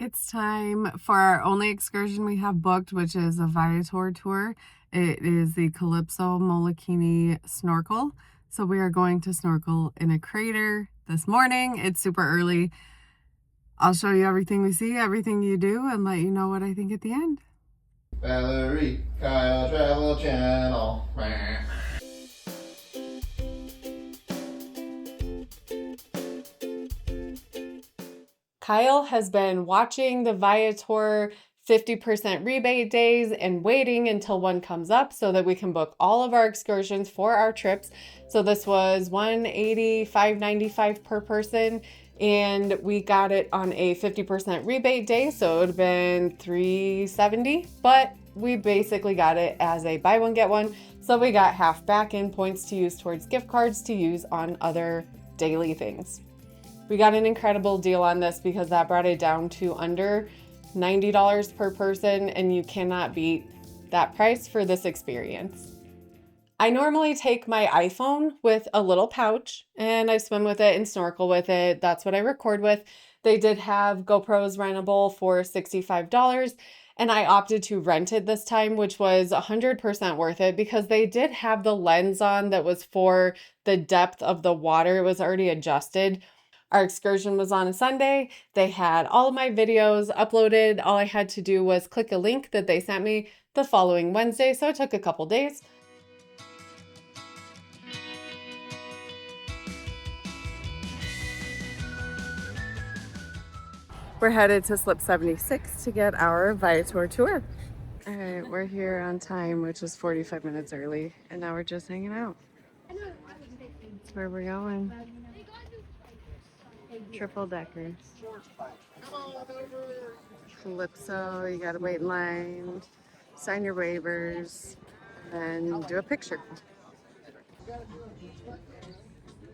It's time for our only excursion we have booked, which is a Viator tour. It is the Calypso Molokini snorkel. So we are going to snorkel in a crater this morning. It's super early. I'll show you everything we see, everything you do, and let you know what I think at the end. Valerie, Kyle Travel Channel. Kyle has been watching the Viator 50% rebate days and waiting until one comes up so that we can book all of our excursions for our trips. So this was $180, $595 per person, and we got it on a 50% rebate day, so it would have been $370, but we basically got it as a buy one get one. So we got half back in points to use towards gift cards to use on other daily things. We got an incredible deal on this because that brought it down to under $90 per person, and you cannot beat that price for this experience. I normally take my iPhone with a little pouch and I swim with it and snorkel with it. That's what I record with. They did have GoPros rentable for $65, and I opted to rent it this time, which was 100% worth it because they did have the lens on that was for the depth of the water. It was already adjusted. Our excursion was on a Sunday. They had all of my videos uploaded. All I had to do was click a link that they sent me the following Wednesday, so it took a couple days. We're headed to Slip 76 to get our Viator tour. All right, we're here on time, which is 45 minutes early, and now we're just hanging out. That's where we're going. Triple decker. Calypso, you gotta wait in line, sign your waivers, and do a picture.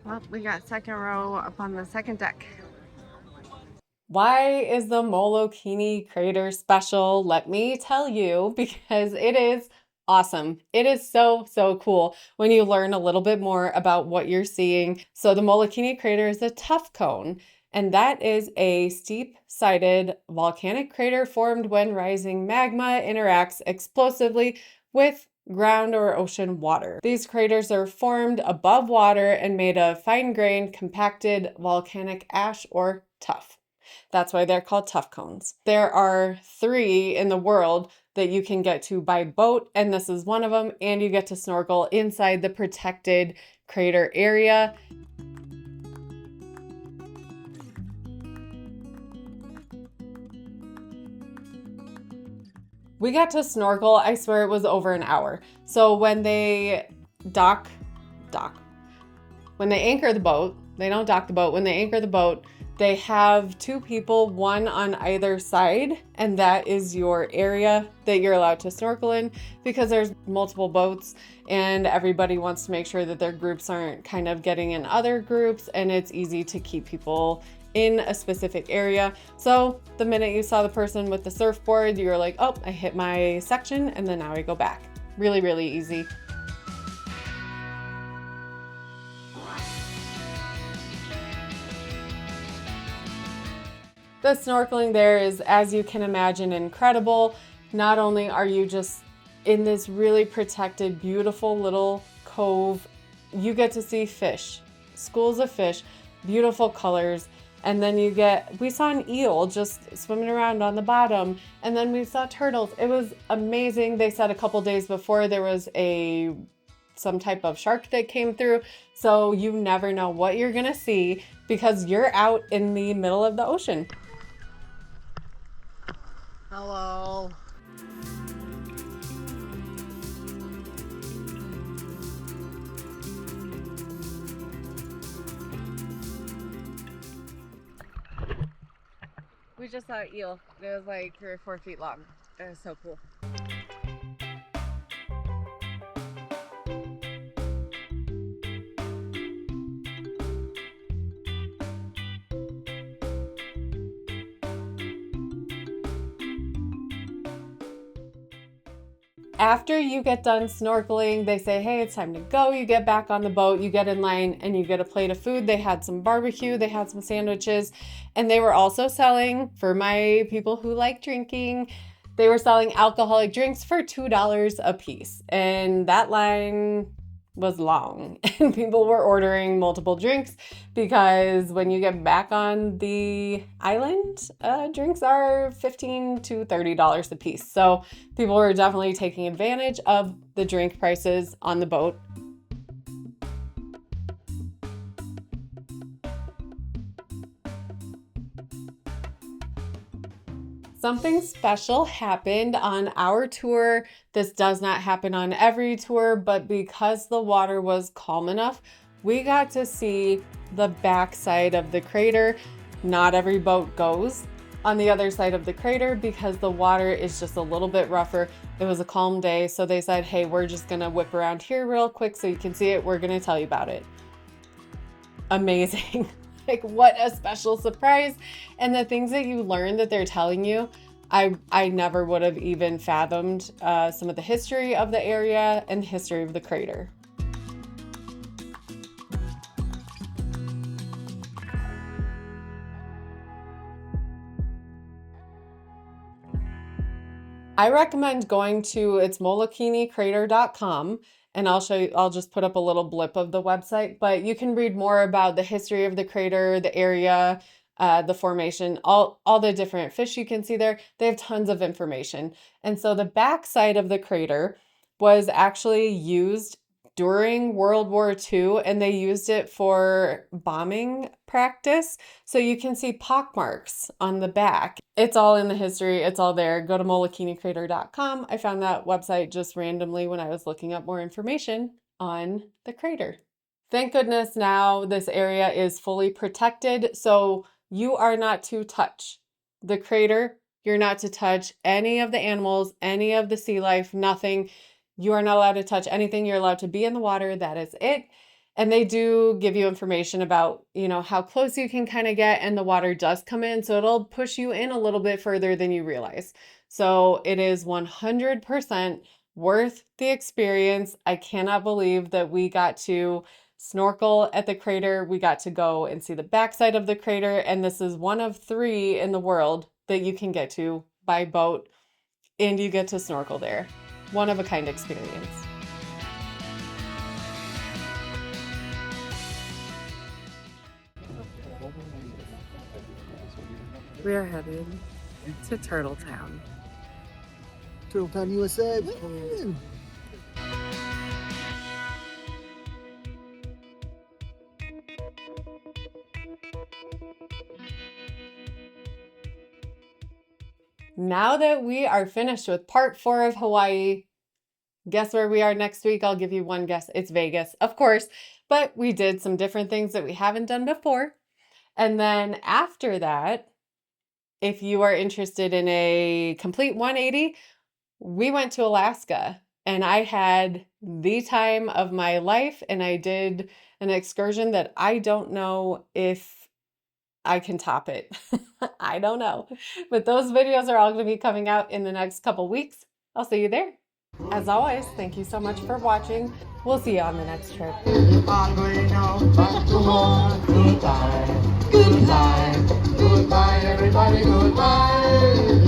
Well, we got second row up on the second deck. Why is the Molokini Crater special? Let me tell you, because it is awesome. It is so, so cool when you learn a little bit more about what you're seeing. So the Molokini Crater is a tuff cone, and that is a steep-sided volcanic crater formed when rising magma interacts explosively with ground or ocean water. These craters are formed above water and made of fine-grained, compacted volcanic ash or tuff. That's why they're called tuff cones. There are 3 in the world that you can get to by boat, and this is one of them, and you get to snorkel inside the protected crater area. We got to snorkel, I swear it was over an hour. So when they when they anchor the boat, they don't dock the boat, when they anchor the boat, they have 2 people, one on either side, and that is your area that you're allowed to snorkel in because there's multiple boats and everybody wants to make sure that their groups aren't kind of getting in other groups, and it's easy to keep people in a specific area. So the minute you saw the person with the surfboard, you were like, oh, I hit my section, and then now I go back. Really, really easy. The snorkeling there is, as you can imagine, incredible. Not only are you just in this really protected, beautiful little cove, you get to see fish, schools of fish, beautiful colors, and then we saw an eel just swimming around on the bottom, and then we saw turtles. It was amazing. They said a couple days before there was some type of shark that came through, so you never know what you're gonna see because you're out in the middle of the ocean. Hello. We just saw an eel. It was like 3 or 4 feet long. It was so cool. After you get done snorkeling, they say, hey, it's time to go. You get back on the boat, you get in line, and you get a plate of food. They had some barbecue, they had some sandwiches, and they were also selling, for my people who like drinking, they were selling alcoholic drinks for $2 a piece. And that line was long, and people were ordering multiple drinks because when you get back on the island, drinks are $15 to $30 a piece. So people were definitely taking advantage of the drink prices on the boat. Something special happened on our tour. This does not happen on every tour, but because the water was calm enough, we got to see the backside of the crater. Not every boat goes on the other side of the crater because the water is just a little bit rougher. It was a calm day, so they said, hey, we're just gonna whip around here real quick so you can see it. We're gonna tell you about it. Amazing. Like, what a special surprise. And the things that you learn that they're telling you, I never would have even fathomed some of the history of the area and the history of the crater. I recommend going to molokini.crater.com, and I'll show you, I'll just put up a little blip of the website, but you can read more about the history of the crater, the area, the formation, all the different fish you can see there. They have tons of information. And so the backside of the crater was actually used during World War II, and they used it for bombing practice. So you can see pockmarks on the back. It's all in the history. It's all there. Go to molokinicrater.com. I found that website just randomly when I was looking up more information on the crater. Thank goodness now this area is fully protected, so you are not to touch the crater. You're not to touch any of the animals, any of the sea life, nothing. You are not allowed to touch anything. You're allowed to be in the water. That is it. And they do give you information about, how close you can kind of get, and the water does come in, so it'll push you in a little bit further than you realize. So it is 100% worth the experience. I cannot believe that we got to snorkel at the crater. We got to go and see the backside of the crater, and this is one of 3 in the world that you can get to by boat, and you get to snorkel there. One of a kind experience. We are headed to Turtletown. Turtletown, USA. Woo! Now that we are finished with part 4 of Hawaii, guess where we are next week? I'll give you one guess. It's Vegas, of course, but we did some different things that we haven't done before. And then after that, if you are interested in a complete 180, we went to Alaska, and I had the time of my life, and I did an excursion that I don't know if I can top it. I don't know. But those videos are all going to be coming out in the next couple weeks. I'll see you there. As always, thank you so much for watching. We'll see you on the next trip. Goodbye, everybody, goodbye.